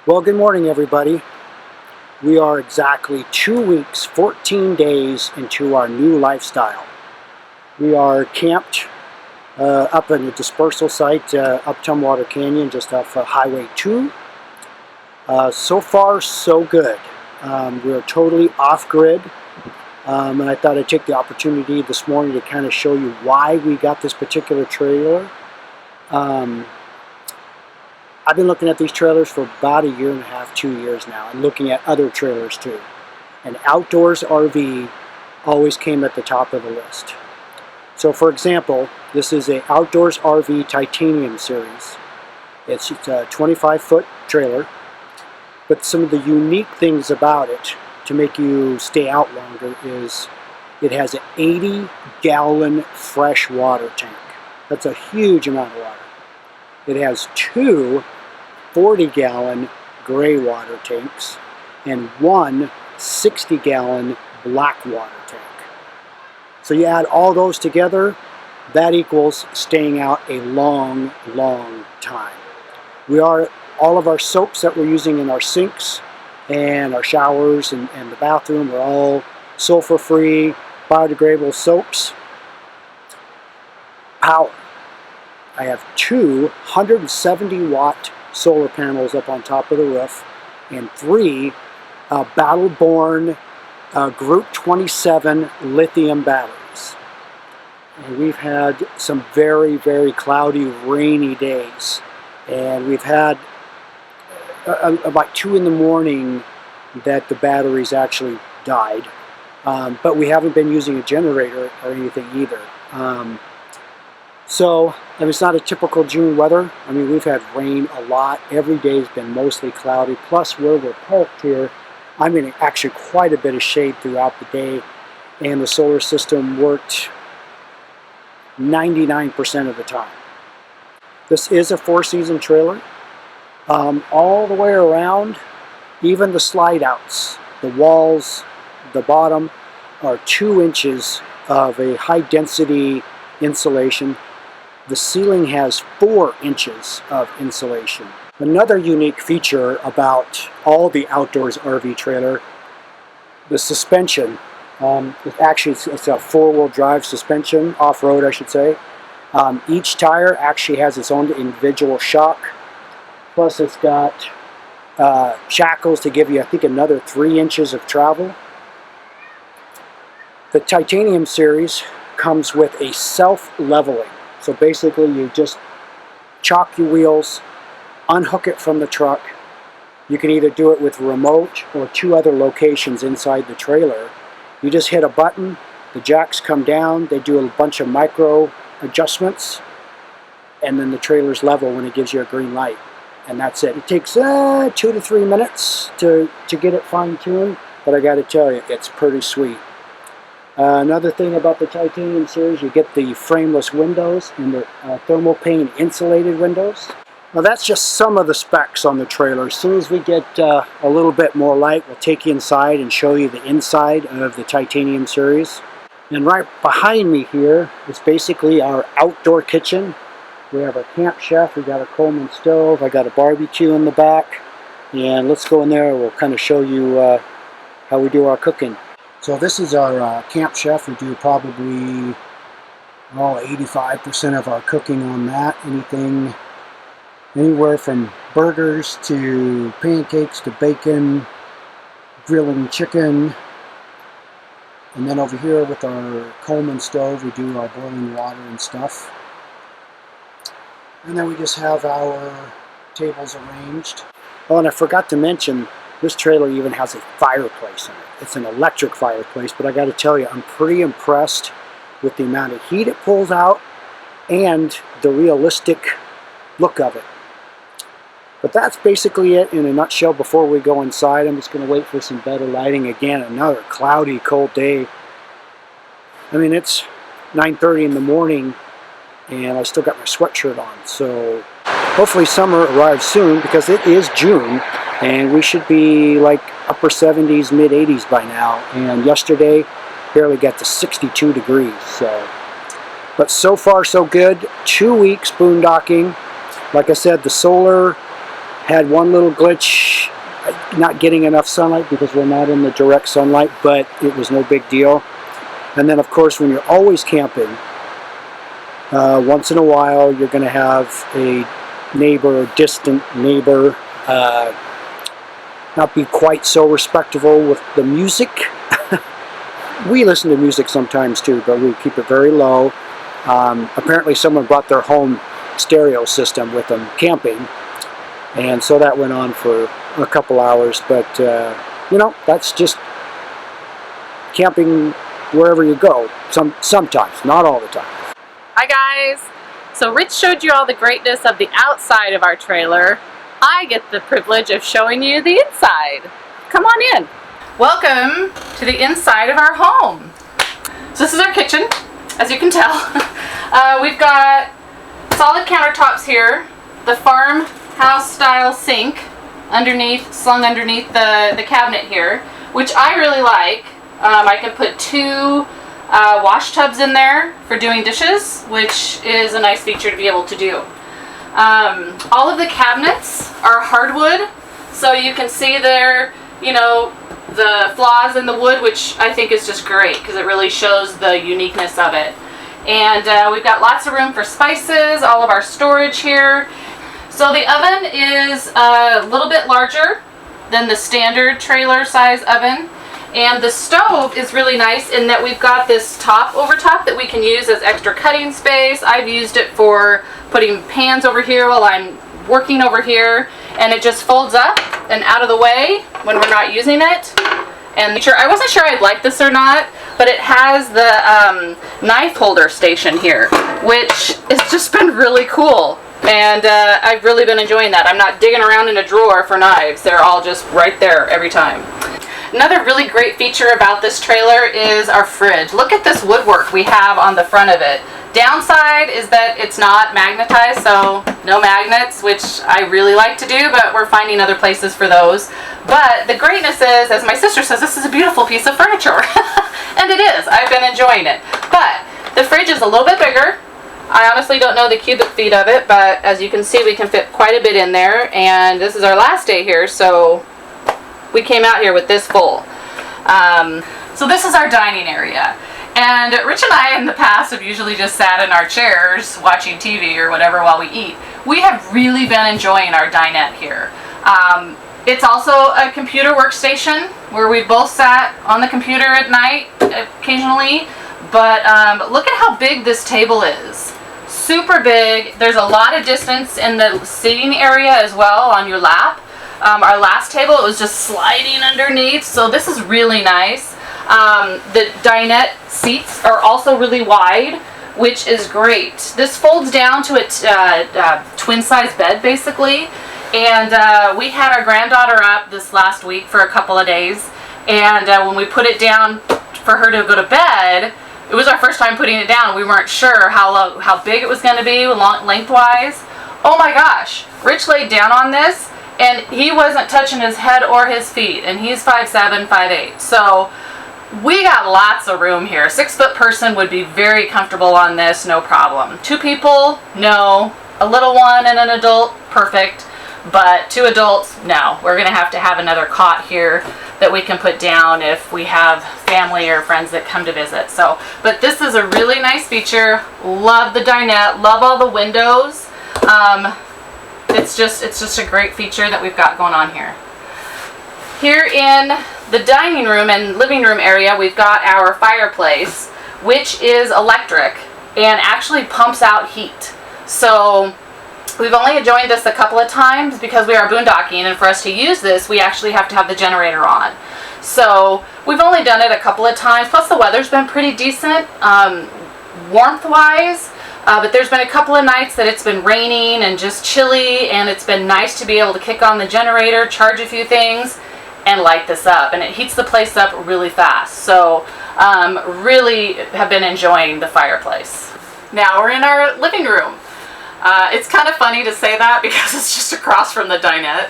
Well, good morning, everybody. We are exactly 2 weeks, 14 days into our new lifestyle. We are camped up in a dispersal site up Tumwater Canyon, just off Highway 2. So far, so good. We're totally off-grid, and I thought I'd take the opportunity this morning to kind of show you why we got this particular trailer. I've been looking at these trailers for about 1.5 years, 2 years now, and looking at other trailers too. And Outdoors RV always came at the top of the list. So for example, this is a Outdoors RV Titanium series. It's a 25-foot trailer, but some of the unique things about it to make you stay out longer is it has an 80-gallon fresh water tank. That's a huge amount of water. It has two 40-gallon gray water tanks and one 60-gallon black water tank. So you add all those together, that equals staying out a long, long time. All of our soaps that we're using in our sinks and our showers and the bathroom are all sulfur-free, biodegradable soaps. Power. I have two 170-watt solar panels up on top of the roof and three Battle-Born Group 27 lithium batteries. And we've had some very, very cloudy, rainy days. And we've had about 2 in the morning that the batteries actually died. But we haven't been using a generator or anything either. So, it's not a typical June weather. We've had rain a lot. Every day has been mostly cloudy. Plus, where we're parked here, I'm in actually quite a bit of shade throughout the day. And the solar system worked 99% of the time. This is a 4-season trailer. All the way around, even the slide outs, the walls, the bottom, are 2 inches of a high-density insulation. The ceiling has 4 inches of insulation. Another unique feature about all the Outdoors RV trailer, the suspension. It's a 4-wheel drive suspension, off-road I should say. Each tire actually has its own individual shock. Plus it's got shackles to give you, I think, another 3 inches of travel. The Titanium series comes with a self-leveling. So basically you just chalk your wheels, unhook it from the truck. You can either do it with remote or 2 other locations inside the trailer. You just hit a button, the jacks come down, they do a bunch of micro adjustments, and then the trailer's level when it gives you a green light. And that's it. It takes 2 to 3 minutes to get it fine-tuned, but I gotta tell you, it's pretty sweet. Another thing about the Titanium series, you get the frameless windows and the thermal pane insulated windows. Now that's just some of the specs on the trailer. As soon as we get a little bit more light, we'll take you inside and show you the inside of the Titanium series. And right behind me here is basically our outdoor kitchen. We have our camp chef, we got a Coleman stove, I got a barbecue in the back. And let's go in there, we'll kind of show you how we do our cooking. So this is our camp chef. We do probably 85% of our cooking on that. Anywhere from burgers to pancakes to bacon, grilling chicken. And then over here with our Coleman stove, we do our boiling water and stuff. And then we just have our tables arranged. Oh, and I forgot to mention, this trailer even has a fireplace in it. It's an electric fireplace, but I got to tell you, I'm pretty impressed with the amount of heat it pulls out and the realistic look of it. But that's basically it in a nutshell. Before we go inside, I'm just going to wait for some better lighting. Again, another cloudy, cold day. It's 9:30 in the morning, and I still got my sweatshirt on. So hopefully summer arrives soon, because it is June. And we should be like upper 70s, mid 80s by now. And yesterday, barely got to 62 degrees. But so far, so good. 2 weeks boondocking. Like I said, the solar had one little glitch not getting enough sunlight because we're not in the direct sunlight, but it was no big deal. And then of course when you're always camping, once in a while you're going to have a neighbor, a distant neighbor, not be quite so respectful with the music. We listen to music sometimes too, but we keep it very low. Apparently someone brought their home stereo system with them camping, and so that went on for a couple hours, but you know, that's just camping wherever you go, sometimes, not all the time. Hi guys! So Rich showed you all the greatness of the outside of our trailer. I get the privilege of showing you the inside. Come on in. Welcome to the inside of our home. So this is our kitchen, as you can tell. We've got solid countertops here, the farmhouse style sink slung underneath the cabinet here, which I really like. I can put 2 wash tubs in there for doing dishes, which is a nice feature to be able to do. All of the cabinets are hardwood, so you can see there, you know, the flaws in the wood, which I think is just great because it really shows the uniqueness of it. And we've got lots of room for spices, all of our storage here. So the oven is a little bit larger than the standard trailer size oven. And the stove is really nice in that we've got this top over top that we can use as extra cutting space. I've used it for putting pans over here while I'm working over here, and it just folds up and out of the way when we're not using it. And I wasn't sure I'd like this or not, but it has the knife holder station here, which has just been really cool. And I've really been enjoying that. I'm not digging around in a drawer for knives. They're all just right there every time. Another really great feature about this trailer is our fridge. Look at this woodwork we have on the front of it. Downside is that it's not magnetized, so no magnets, which I really like to do, but we're finding other places for those. But the greatness is, as my sister says, this is a beautiful piece of furniture. And it is. I've been enjoying it. But the fridge is a little bit bigger. I honestly don't know the cubic feet of it, but as you can see, we can fit quite a bit in there. And this is our last day here, so we came out here with this full. So this is our dining area. And Rich and I in the past have usually just sat in our chairs watching TV or whatever while we eat. We have really been enjoying our dinette here. It's also a computer workstation where we both sat on the computer at night occasionally. But look at how big this table is. Super big. There's a lot of distance in the seating area as well on your lap. Our last table, it was just sliding underneath, so this is really nice. The dinette seats are also really wide, which is great. This folds down to a twin-size bed, basically. And we had our granddaughter up this last week for a couple of days, and when we put it down for her to go to bed, it was our first time putting it down. We weren't sure how big it was going to be lengthwise. Oh my gosh, Rich laid down on this, and he wasn't touching his head or his feet, and he's 5'7", 5'8". So we got lots of room here. 6-foot person would be very comfortable on this, no problem. 2 people, no. A little one and an adult, perfect. But 2 adults, no. We're going to have another cot here that we can put down if we have family or friends that come to visit. So, but this is a really nice feature. Love the dinette. Love all the windows. It's just a great feature that we've got going on here. Here in the dining room and living room area, we've got our fireplace, which is electric and actually pumps out heat. So we've only joined this a couple of times because we are boondocking, and for us to use this, we actually have to have the generator on. So we've only done it a couple of times, plus the weather's been pretty decent warmth-wise. But there's been a couple of nights that it's been raining and just chilly, and it's been nice to be able to kick on the generator, charge a few things, and light this up. And it heats the place up really fast. So really have been enjoying the fireplace. Now we're in our living room. It's kind of funny to say that because it's just across from the dinette.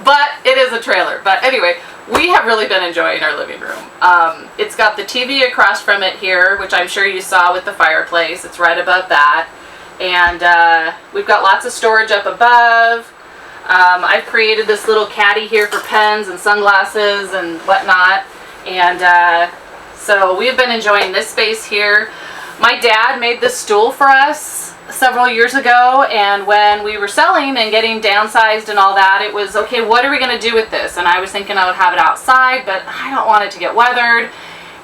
But it is a trailer. But anyway, we have really been enjoying our living room. It's got the TV across from it here, which I'm sure you saw with the fireplace. It's right above that. And we've got lots of storage up above. I've created this little caddy here for pens and sunglasses and whatnot, and so we've been enjoying this space here. My dad made this stool for us several years ago, and when we were selling and getting downsized and all that, it was, okay, what are we going to do with this? And I was thinking I would have it outside, but I don't want it to get weathered.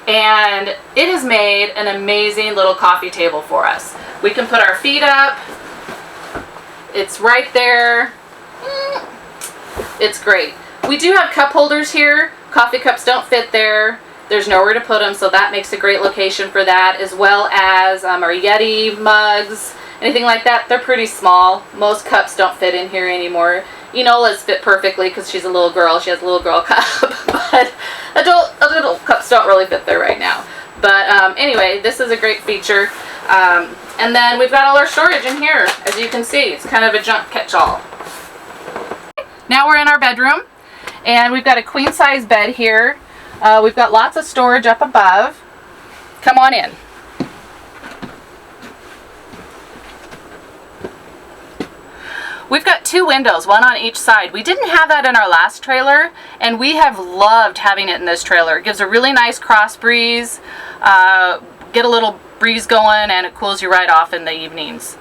And it has made an amazing little coffee table for us. We can put our feet up. It's right there. It's great. We do have cup holders here. Coffee cups don't fit there. There's nowhere to put them, so that makes a great location for that, as well as our Yeti mugs, anything like that. They're pretty small. Most cups don't fit in here anymore. Enola's fit perfectly because she's a little girl. She has a little girl cup, but adult cups don't really fit there right now. But anyway, this is a great feature. And then we've got all our storage in here. As you can see, it's kind of a junk catch-all. Now we're in our bedroom, and we've got a queen-size bed here. We've got lots of storage up above. Come on in. We've got 2 windows, one on each side. We didn't have that in our last trailer, and we have loved having it in this trailer. It gives a really nice cross breeze, get a little breeze going, and it cools you right off in the evenings.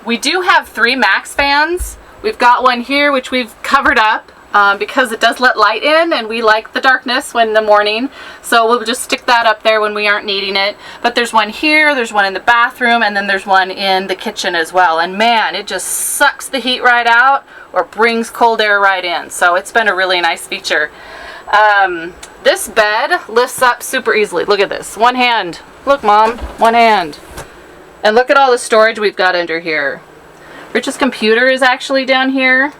We do have 3 max fans. We've got one here which we've covered up because it does let light in, and we like the darkness in the morning, so we'll just stick that up there when we aren't needing it. But there's one here, there's one in the bathroom, and then there's one in the kitchen as well. And man, it just sucks the heat right out or brings cold air right in, so it's been a really nice feature. This bed lifts up super easily. Look at this, one hand. Look, Mom, one hand. And look at all the storage we've got under here. Rich's computer is actually down here.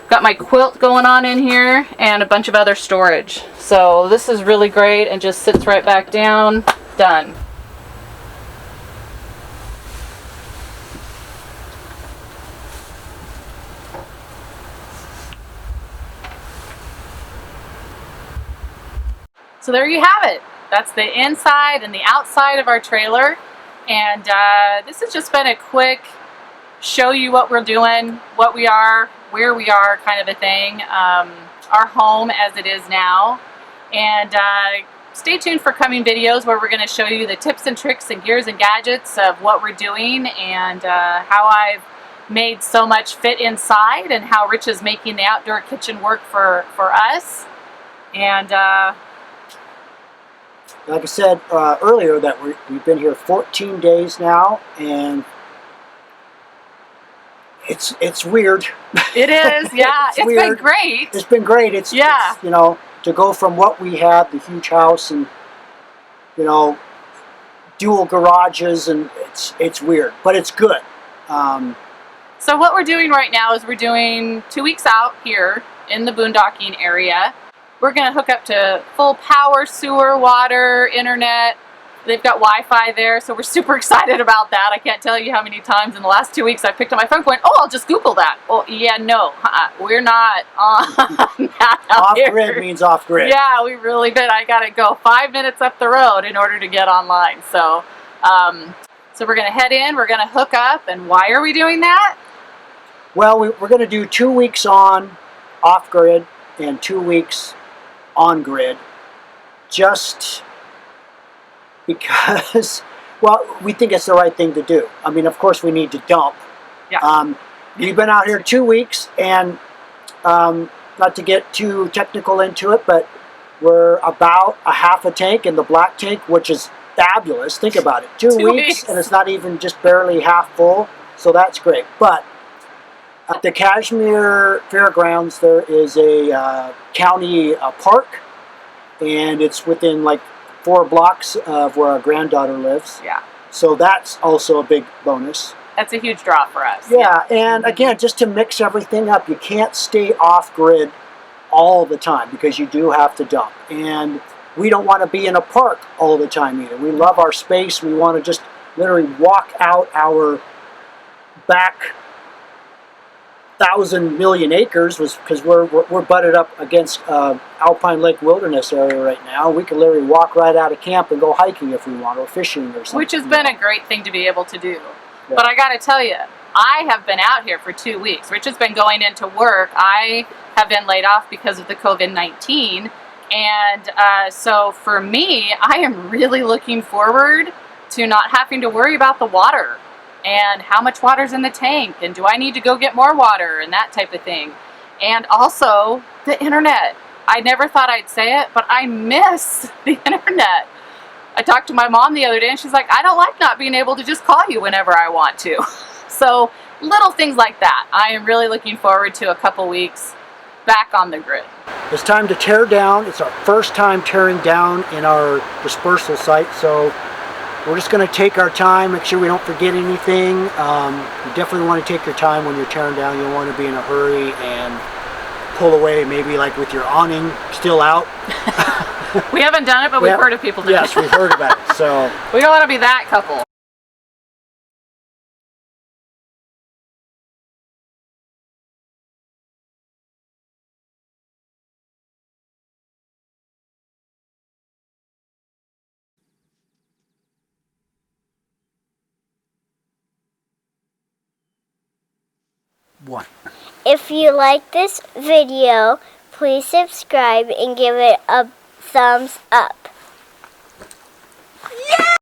Got my quilt going on in here and a bunch of other storage. So this is really great and just sits right back down. Done. So there you have it. That's the inside and the outside of our trailer. And this has just been a quick show you what we're doing, what we are, where we are, kind of a thing. Our home as it is now. And stay tuned for coming videos where we're going to show you the tips and tricks and gears and gadgets of what we're doing, and how I've made so much fit inside, and how Rich is making the outdoor kitchen work for us. And like I said earlier, that we've been here 14 days now, and it's weird. It is, yeah. It's weird. Been great. It's been great. It's you know, to go from what we had, the huge house, and you know, dual garages, and it's weird, but it's good. So what we're doing right now is we're doing 2 weeks out here in the boondocking area. We're going to hook up to full power, sewer, water, internet. They've got Wi-Fi there, so we're super excited about that. I can't tell you how many times in the last 2 weeks I picked up my phone going, oh, I'll just Google that. Oh, yeah, no, we're not on that out here. Off-grid means off-grid. Yeah, we really did. I got to go 5 minutes up the road in order to get online. So, so we're going to head in, we're going to hook up, and why are we doing that? Well, we're going to do 2 weeks on off-grid and 2 weeks on-grid, just because, well, we think it's the right thing to do. I mean, of course, we need to dump. Yeah. We've been out here 2 weeks, and not to get too technical into it, but we're about a half a tank in the black tank, which is fabulous. Think about it. 2 weeks, and it's not even just barely half full, so that's great. But at the Kashmir Fairgrounds, there is a county park, and it's within like 4 blocks of where our granddaughter lives. Yeah. So that's also a big bonus. That's a huge draw for us. Yeah, and again, just to mix everything up, you can't stay off-grid all the time because you do have to dump. And we don't want to be in a park all the time either. We love our space. We want to just literally walk out our back 1,000 million acres, was because we're butted up against Alpine Lake Wilderness area right now. We can literally walk right out of camp and go hiking if we want, or fishing or something. Which has been a great thing to be able to do. Yeah. But I got to tell you, I have been out here for 2 weeks. Rich has been going into work. I have been laid off because of the COVID-19. And so for me, I am really looking forward to not having to worry about the water and how much water's in the tank and do I need to go get more water and that type of thing. And also the internet. I never thought I'd say it, but I miss the internet. I talked to my mom the other day and she's like, I don't like not being able to just call you whenever I want to. So little things like that. I am really looking forward to a couple weeks back on the grid. It's time to tear down. It's our first time tearing down in our dispersal site, so we're just going to take our time, make sure we don't forget anything. You definitely want to take your time when you're tearing down. You don't want to be in a hurry and pull away, maybe like with your awning still out. We haven't done it, but we've heard of people doing it. Yes, we've heard about it. So we don't want to be that couple. one. If you like this video, please subscribe and give it a thumbs up. Yay!